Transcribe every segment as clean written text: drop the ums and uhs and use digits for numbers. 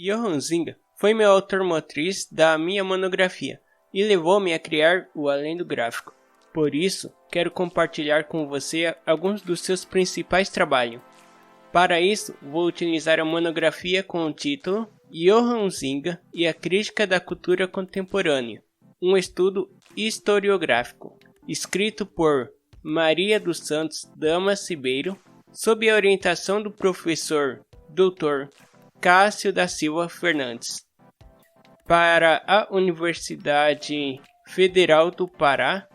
Johann Zinga foi meu autor motriz da minha monografia e levou-me a criar o Além do Gráfico. Por isso, quero compartilhar com você alguns dos seus principais trabalhos. Para isso, vou utilizar a monografia com o título Johann Zinga e a Crítica da Cultura Contemporânea, um estudo historiográfico, escrito por Maria dos Santos Damas Ribeiro, sob a orientação do professor Dr. Cássio da Silva Fernandes, para a Universidade Federal do Pará,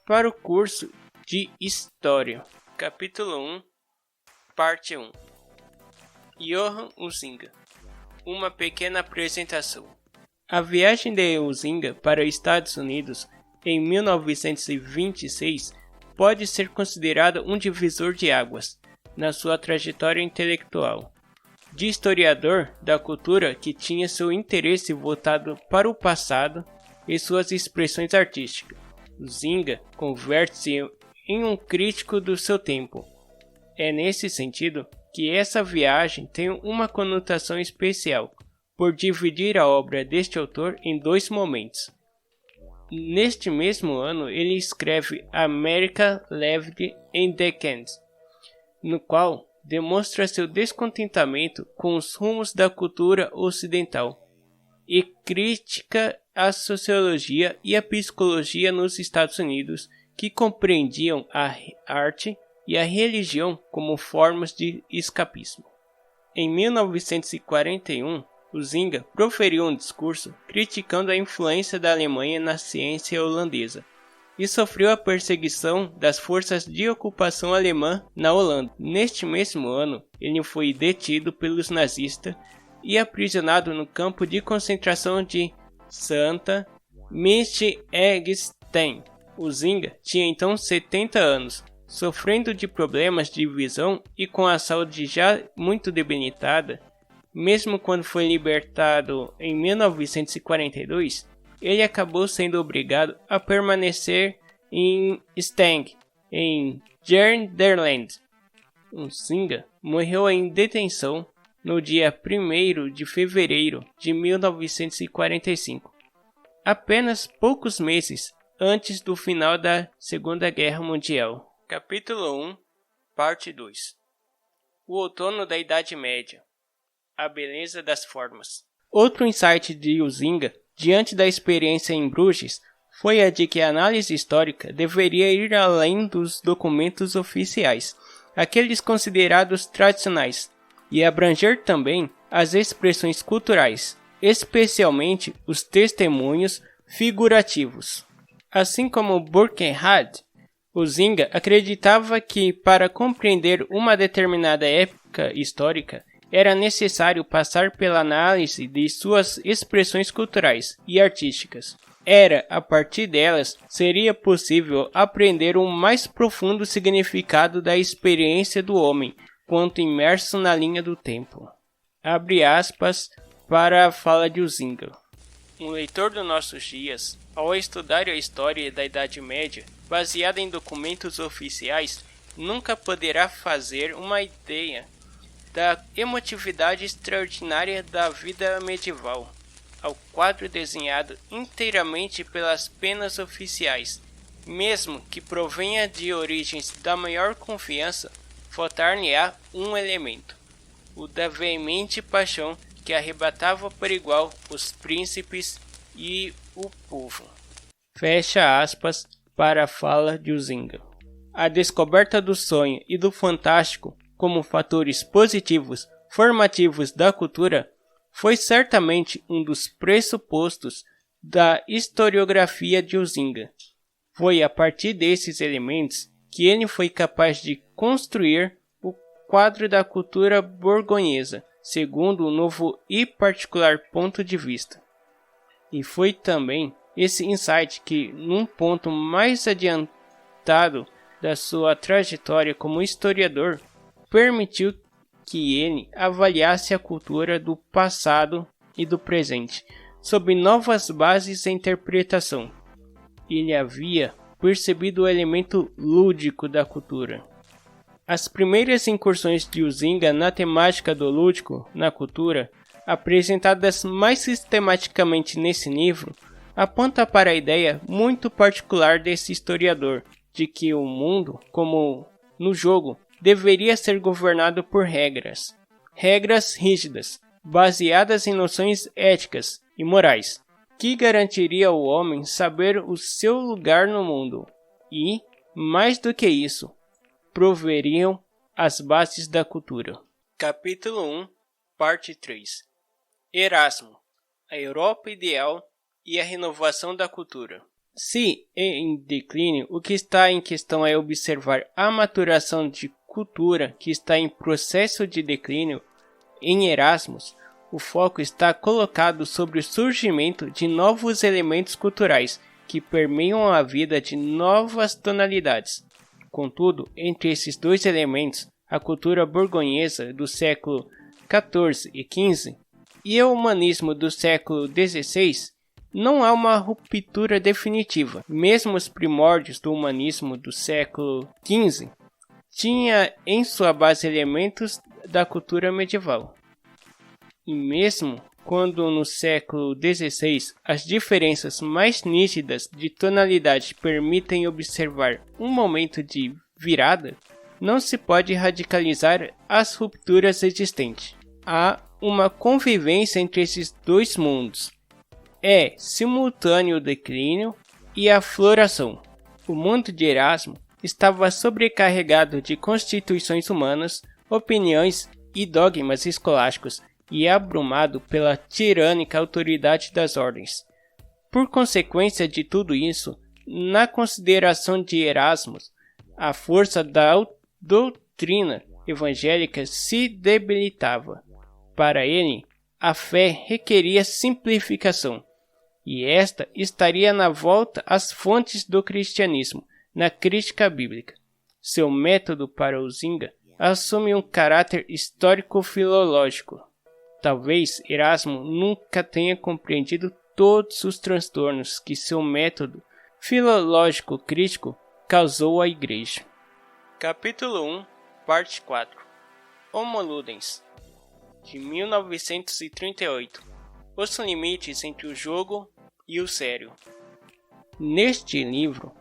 para o curso de História. Capítulo 1, Parte 1. Johann Huizinga. Uma pequena apresentação. A viagem de Huizinga para os Estados Unidos em 1926 pode ser considerada um divisor de águas na sua trajetória intelectual. De historiador da cultura que tinha seu interesse voltado para o passado e suas expressões artísticas, Huizinga converte-se em um crítico do seu tempo. É nesse sentido que essa viagem tem uma conotação especial, por dividir a obra deste autor em dois momentos. Neste mesmo ano, ele escreve America Lived in Decades, no qual demonstra seu descontentamento com os rumos da cultura ocidental e critica a sociologia e a psicologia nos Estados Unidos, que compreendiam a arte e a religião como formas de escapismo. Em 1941, Huizinga proferiu um discurso criticando a influência da Alemanha na ciência holandesa e sofreu a perseguição das forças de ocupação alemã na Holanda. Neste mesmo ano, ele foi detido pelos nazistas e aprisionado no campo de concentração de Santa Mittelstein. Huizinga tinha então 70 anos, sofrendo de problemas de visão e com a saúde já muito debilitada. Mesmo quando foi libertado em 1942, ele acabou sendo obrigado a permanecer em Stang, em Gelderland. Huizinga morreu em detenção no dia 1º de fevereiro de 1945, apenas poucos meses antes do final da Segunda Guerra Mundial. Capítulo 1, Parte 2. O outono da Idade Média. A beleza das formas. Outro insight de Huizinga, diante da experiência em Bruges, foi a de que a análise histórica deveria ir além dos documentos oficiais, aqueles considerados tradicionais, e abranger também as expressões culturais, especialmente os testemunhos figurativos. Assim como Burckhardt, Huizinga acreditava que, para compreender uma determinada época histórica, era necessário passar pela análise de suas expressões culturais e artísticas. A partir delas, seria possível aprender um mais profundo significado da experiência do homem, quanto imerso na linha do tempo. Abre aspas para a fala de Huizinga. Um leitor dos nossos dias, ao estudar a história da Idade Média, baseada em documentos oficiais, nunca poderá fazer uma ideia da emotividade extraordinária da vida medieval, ao quadro desenhado inteiramente pelas penas oficiais, mesmo que provenha de origens da maior confiança, faltar-lhe-á um elemento, o da veemente paixão que arrebatava por igual os príncipes e o povo. Fecha aspas para a fala de Huizinga. A descoberta do sonho e do fantástico como fatores positivos, formativos da cultura, foi certamente um dos pressupostos da historiografia de Huizinga. Foi a partir desses elementos que ele foi capaz de construir o quadro da cultura borgonhesa, segundo um novo e particular ponto de vista. E foi também esse insight que, num ponto mais adiantado da sua trajetória como historiador, permitiu que ele avaliasse a cultura do passado e do presente, sob novas bases de interpretação. Ele havia percebido o elemento lúdico da cultura. As primeiras incursões de Huizinga na temática do lúdico na cultura apresentadas mais sistematicamente nesse livro, aponta para a ideia muito particular desse historiador de que o mundo, como no jogo, deveria ser governado por regras rígidas, baseadas em noções éticas e morais, que garantiria ao homem saber o seu lugar no mundo e, mais do que isso, proveriam as bases da cultura. Capítulo 1, Parte 3. Erasmo, a Europa ideal e a renovação da cultura. Se em declínio, o que está em questão é observar a maturação de cultura que está em processo de declínio, em Erasmus, o foco está colocado sobre o surgimento de novos elementos culturais que permeiam a vida de novas tonalidades. Contudo, entre esses dois elementos, a cultura borgonhesa do século XIV e XV e o humanismo do século XVI, não há uma ruptura definitiva. Mesmo os primórdios do humanismo do século XV tinha em sua base elementos da cultura medieval. E mesmo quando no século XVI as diferenças mais nítidas de tonalidade permitem observar um momento de virada, não se pode radicalizar as rupturas existentes. Há uma convivência entre esses dois mundos. É simultâneo o declínio e a floração. O mundo de Erasmo estava sobrecarregado de constituições humanas, opiniões e dogmas escolásticos e abrumado pela tirânica autoridade das ordens. Por consequência de tudo isso, na consideração de Erasmo, a força da doutrina evangélica se debilitava. Para ele, a fé requeria simplificação, e esta estaria na volta às fontes do cristianismo, na crítica bíblica. Seu método para o Zinga assume um caráter histórico-filológico. Talvez Erasmo nunca tenha compreendido todos os transtornos que seu método filológico-crítico causou à Igreja. Capítulo 1, Parte 4. Homo Ludens, de 1938. Os limites entre o jogo e o sério. Neste livro,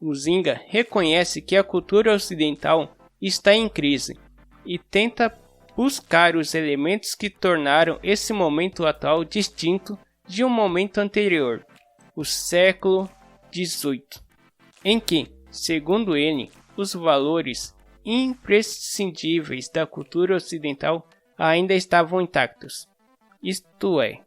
o Zinga reconhece que a cultura ocidental está em crise e tenta buscar os elementos que tornaram esse momento atual distinto de um momento anterior, o século XVIII, em que, segundo ele, os valores imprescindíveis da cultura ocidental ainda estavam intactos. Isto é,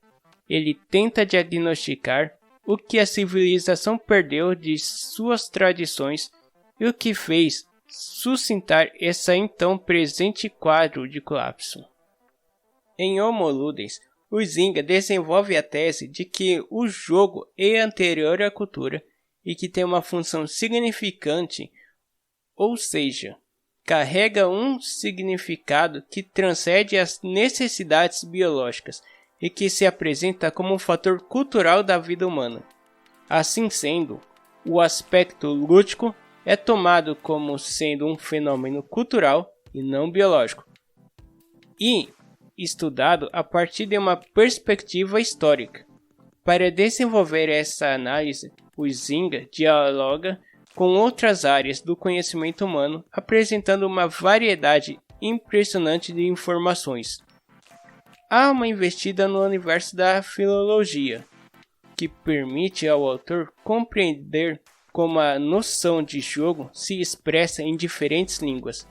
ele tenta diagnosticar o que a civilização perdeu de suas tradições e o que fez suscitar esse então presente quadro de colapso. Em Homo Ludens, o Zinga desenvolve a tese de que o jogo é anterior à cultura e que tem uma função significante, ou seja, carrega um significado que transcende as necessidades biológicas e que se apresenta como um fator cultural da vida humana. Assim sendo, o aspecto lúdico é tomado como sendo um fenômeno cultural e não biológico, e estudado a partir de uma perspectiva histórica. Para desenvolver essa análise, o Zinga dialoga com outras áreas do conhecimento humano, apresentando uma variedade impressionante de informações. Há uma investida no universo da filologia, que permite ao autor compreender como a noção de jogo se expressa em diferentes línguas,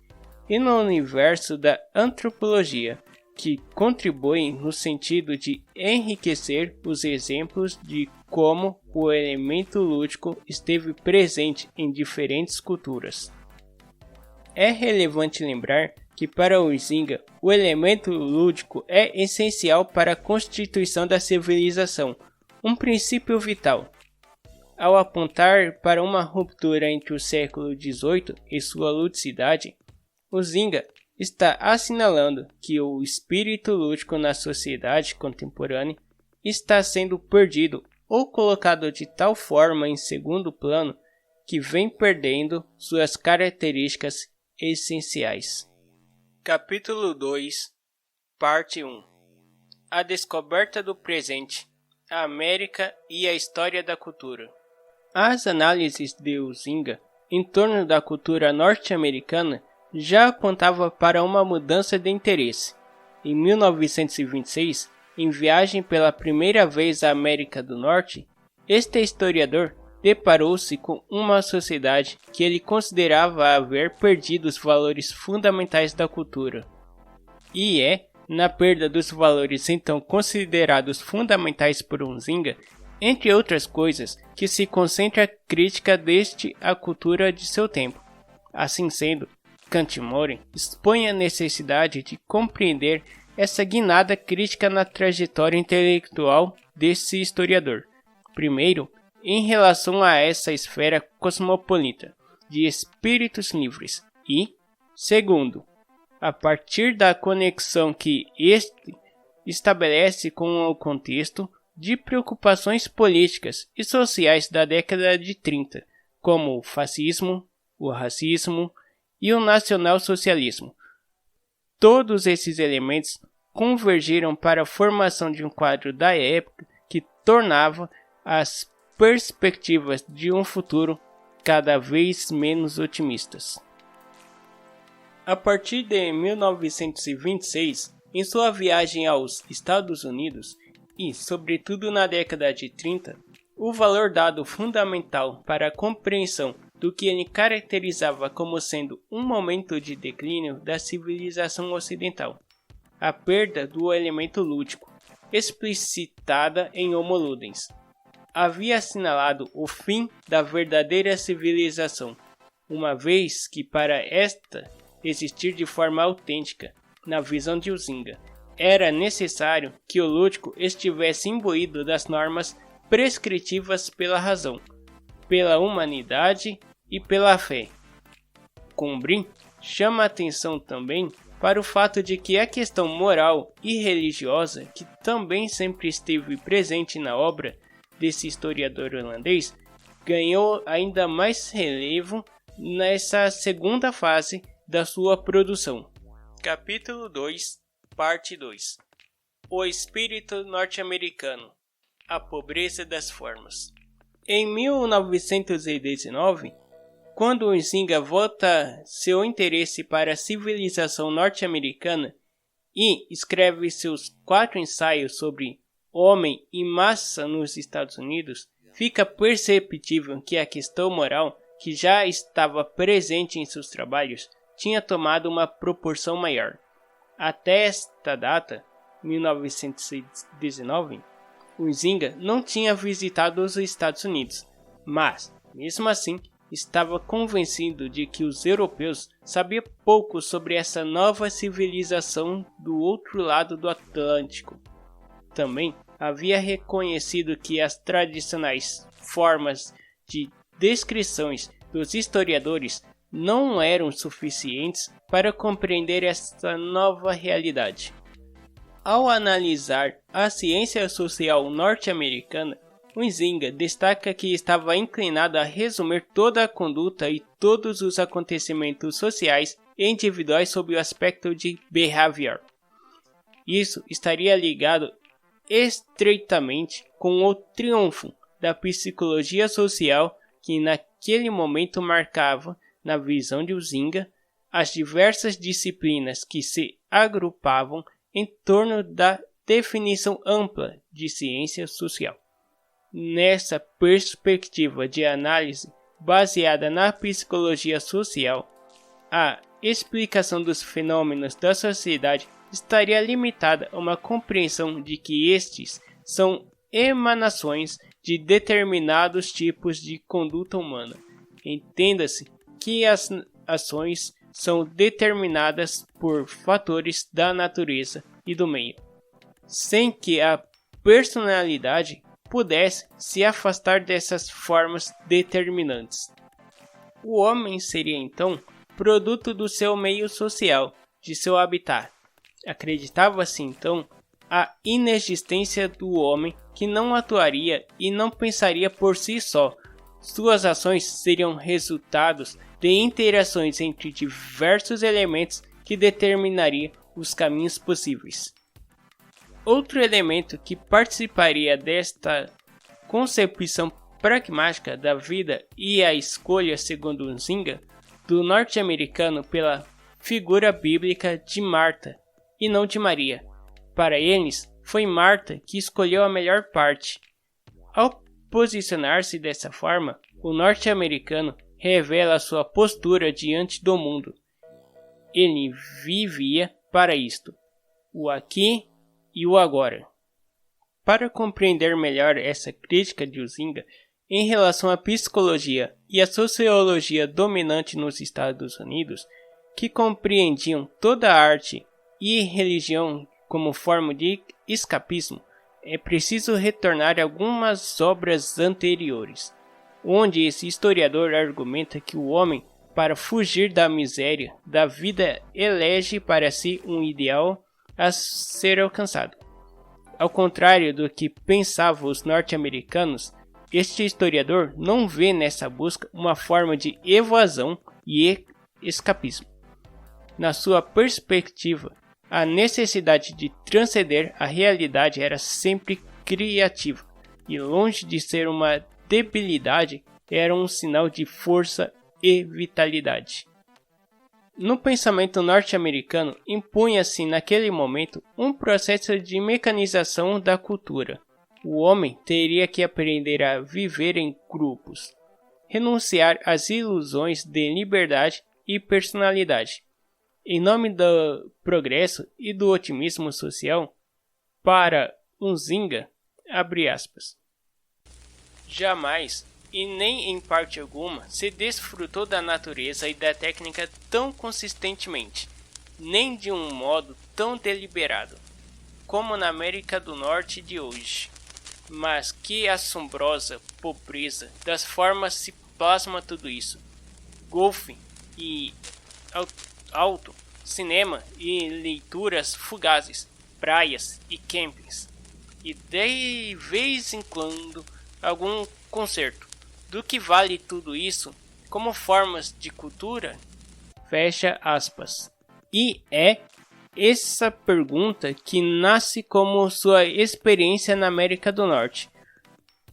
e no universo da antropologia, que contribui no sentido de enriquecer os exemplos de como o elemento lúdico esteve presente em diferentes culturas. É relevante lembrar que para o Zinga, o elemento lúdico é essencial para a constituição da civilização, um princípio vital. Ao apontar para uma ruptura entre o século XVIII e sua ludicidade, o Zinga está assinalando que o espírito lúdico na sociedade contemporânea está sendo perdido ou colocado de tal forma em segundo plano que vem perdendo suas características essenciais. Capítulo 2, Parte 1. A descoberta do presente, a América e a história da cultura. As análises de Huizinga em torno da cultura norte-americana já apontavam para uma mudança de interesse. Em 1926, em viagem pela primeira vez à América do Norte, este historiador deparou-se com uma sociedade que ele considerava haver perdido os valores fundamentais da cultura. E é na perda dos valores então considerados fundamentais por Huizinga, entre outras coisas, que se concentra a crítica deste à cultura de seu tempo. Assim sendo, Kant-Moren expõe a necessidade de compreender essa guinada crítica na trajetória intelectual desse historiador. Primeiro, em relação a essa esfera cosmopolita de espíritos livres e, segundo, a partir da conexão que este estabelece com o contexto de preocupações políticas e sociais da década de 30, como o fascismo, o racismo e o nacionalsocialismo. Todos esses elementos convergiram para a formação de um quadro da época que tornava as perspectivas de um futuro cada vez menos otimistas. A partir de 1926, em sua viagem aos Estados Unidos e, sobretudo na década de 30, o valor dado fundamental para a compreensão do que ele caracterizava como sendo um momento de declínio da civilização ocidental, a perda do elemento lúdico, explicitada em Homo Ludens, havia assinalado o fim da verdadeira civilização, uma vez que para esta existir de forma autêntica, na visão de Huizinga, era necessário que o lúdico estivesse imbuído das normas prescritivas pela razão, pela humanidade e pela fé. Combrin chama a atenção também para o fato de que a questão moral e religiosa, que também sempre esteve presente na obra desse historiador holandês, ganhou ainda mais relevo nessa segunda fase da sua produção. Capítulo 2, Parte 2. O espírito norte-americano. A pobreza das formas. Em 1919, quando Huizinga volta seu interesse para a civilização norte-americana e escreve seus 4 ensaios sobre homem e massa nos Estados Unidos, fica perceptível que a questão moral, que já estava presente em seus trabalhos, tinha tomado uma proporção maior. Até esta data, 1919, Huizinga não tinha visitado os Estados Unidos, mas, mesmo assim, estava convencido de que os europeus sabiam pouco sobre essa nova civilização do outro lado do Atlântico. Também havia reconhecido que as tradicionais formas de descrições dos historiadores não eram suficientes para compreender esta nova realidade. Ao analisar a ciência social norte-americana, Huizinga destaca que estava inclinado a resumir toda a conduta e todos os acontecimentos sociais e individuais sob o aspecto de behavior. Isso estaria ligado estreitamente com o triunfo da psicologia social que naquele momento marcava, na visão de Huizinga, as diversas disciplinas que se agrupavam em torno da definição ampla de ciência social. Nessa perspectiva de análise baseada na psicologia social, a explicação dos fenômenos da sociedade estaria limitada a uma compreensão de que estes são emanações de determinados tipos de conduta humana. Entenda-se que as ações são determinadas por fatores da natureza e do meio, sem que a personalidade pudesse se afastar dessas formas determinantes. O homem seria então produto do seu meio social, de seu habitat. Acreditava-se então a inexistência do homem que não atuaria e não pensaria por si só. Suas ações seriam resultados de interações entre diversos elementos que determinariam os caminhos possíveis. Outro elemento que participaria desta concepção pragmática da vida e a escolha, segundo Nzinga, do norte-americano pela figura bíblica de Marta e não de Maria. Para eles, foi Marta que escolheu a melhor parte. Ao posicionar-se dessa forma, o norte-americano revela sua postura diante do mundo. Ele vivia para isto, o aqui e o agora. Para compreender melhor essa crítica de Nzinga em relação à psicologia e à sociologia dominante nos Estados Unidos, que compreendiam toda a arte e religião como forma de escapismo, é preciso retornar a algumas obras anteriores, onde esse historiador argumenta que o homem, para fugir da miséria da vida, elege para si um ideal a ser alcançado. Ao contrário do que pensavam os norte-americanos, este historiador não vê nessa busca uma forma de evasão e escapismo. Na sua perspectiva, a necessidade de transcender a realidade era sempre criativa, e longe de ser uma debilidade, era um sinal de força e vitalidade. No pensamento norte-americano, impunha-se naquele momento um processo de mecanização da cultura. O homem teria que aprender a viver em grupos, renunciar às ilusões de liberdade e personalidade. Em nome do progresso e do otimismo social, para Nzinga, abre aspas, jamais, e nem em parte alguma, se desfrutou da natureza e da técnica tão consistentemente, nem de um modo tão deliberado, como na América do Norte de hoje. Mas que assombrosa pobreza das formas se plasma tudo isso. Golfe e auto, cinema e leituras fugazes, praias e campings, e de vez em quando algum concerto. Do que vale tudo isso como formas de cultura? Fecha aspas. E é essa pergunta que nasce como sua experiência na América do Norte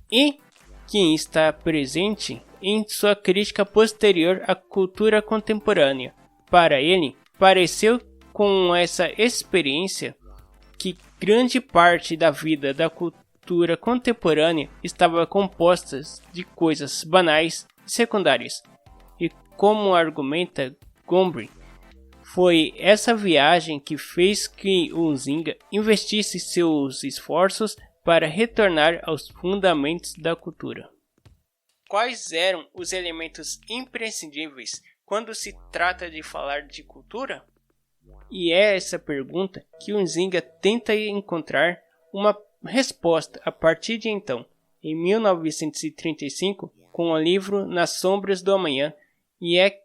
e que está presente em sua crítica posterior à cultura contemporânea. Para ele, pareceu com essa experiência que grande parte da vida da cultura contemporânea estava composta de coisas banais e secundárias. E como argumenta Gombrich, foi essa viagem que fez que Nzinga investisse seus esforços para retornar aos fundamentos da cultura. Quais eram os elementos imprescindíveis quando se trata de falar de cultura? E é essa pergunta que Nzinga tenta encontrar uma resposta a partir de então, em 1935, com o livro Nas Sombras do Amanhã, e é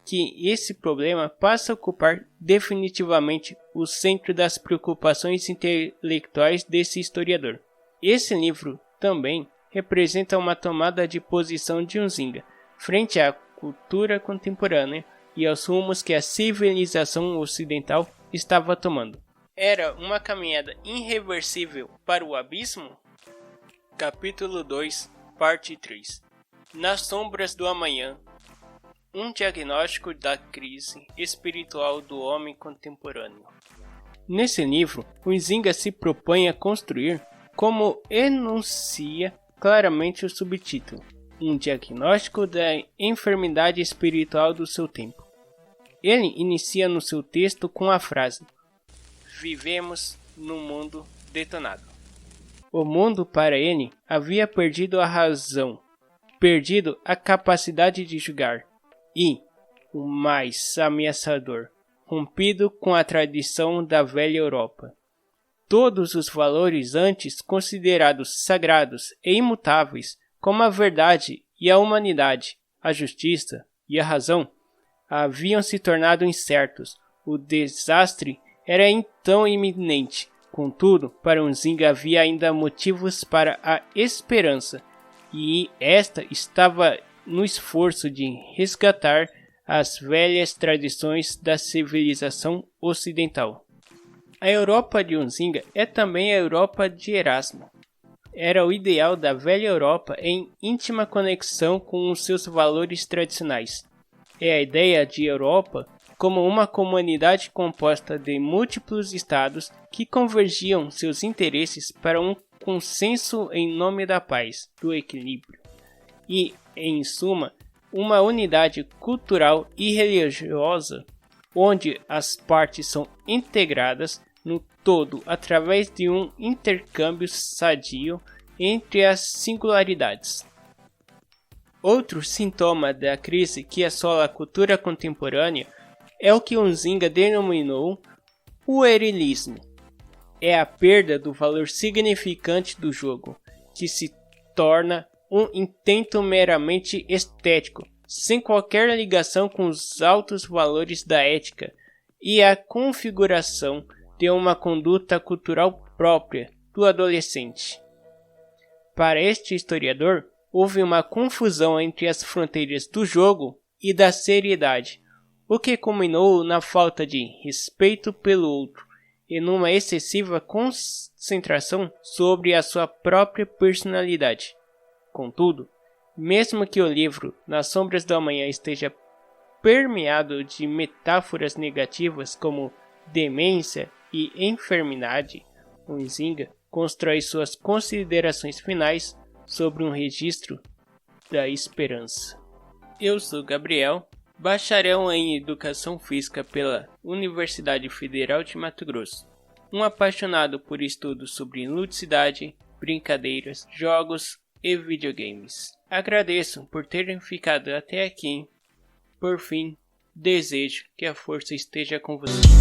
que esse problema passa a ocupar definitivamente o centro das preocupações intelectuais desse historiador. Esse livro também representa uma tomada de posição de Nzinga frente à cultura contemporânea e aos rumos que a civilização ocidental estava tomando. Era uma caminhada irreversível para o abismo? Capítulo 2, parte 3. Nas sombras do amanhã. Um diagnóstico da crise espiritual do homem contemporâneo. Nesse livro, Nzinga se propõe a construir, como enuncia claramente o subtítulo, um diagnóstico da enfermidade espiritual do seu tempo. Ele inicia no seu texto com a frase: vivemos num mundo detonado. O mundo, para ele, havia perdido a razão, perdido a capacidade de julgar e, o mais ameaçador, rompido com a tradição da velha Europa. Todos os valores antes considerados sagrados e imutáveis, como a verdade e a humanidade, a justiça e a razão, haviam se tornado incertos. O desastre era então iminente. Contudo, para Nzinga havia ainda motivos para a esperança, e esta estava no esforço de resgatar as velhas tradições da civilização ocidental. A Europa de Huizinga é também a Europa de Erasmo. Era o ideal da velha Europa em íntima conexão com os seus valores tradicionais. É a ideia de Europa como uma comunidade composta de múltiplos estados que convergiam seus interesses para um consenso em nome da paz, do equilíbrio e, em suma, uma unidade cultural e religiosa onde as partes são integradas no todo através de um intercâmbio sadio entre as singularidades. Outro sintoma da crise que assola a cultura contemporânea é o que Huizinga denominou o puerilismo. É a perda do valor significante do jogo, que se torna um intento meramente estético, sem qualquer ligação com os altos valores da ética e a configuração de uma conduta cultural própria do adolescente. Para este historiador, houve uma confusão entre as fronteiras do jogo e da seriedade, o que culminou na falta de respeito pelo outro e numa excessiva concentração sobre a sua própria personalidade. Contudo, mesmo que o livro Nas Sombras do Amanhã esteja permeado de metáforas negativas como demência e enfermidade, Huizinga constrói suas considerações finais sobre um registro da esperança. Eu sou Gabriel, bacharel em Educação Física pela Universidade Federal de Mato Grosso, um apaixonado por estudos sobre ludicidade, brincadeiras, jogos e videogames. Agradeço por terem ficado até aqui. Por fim, desejo que a força esteja com vocês.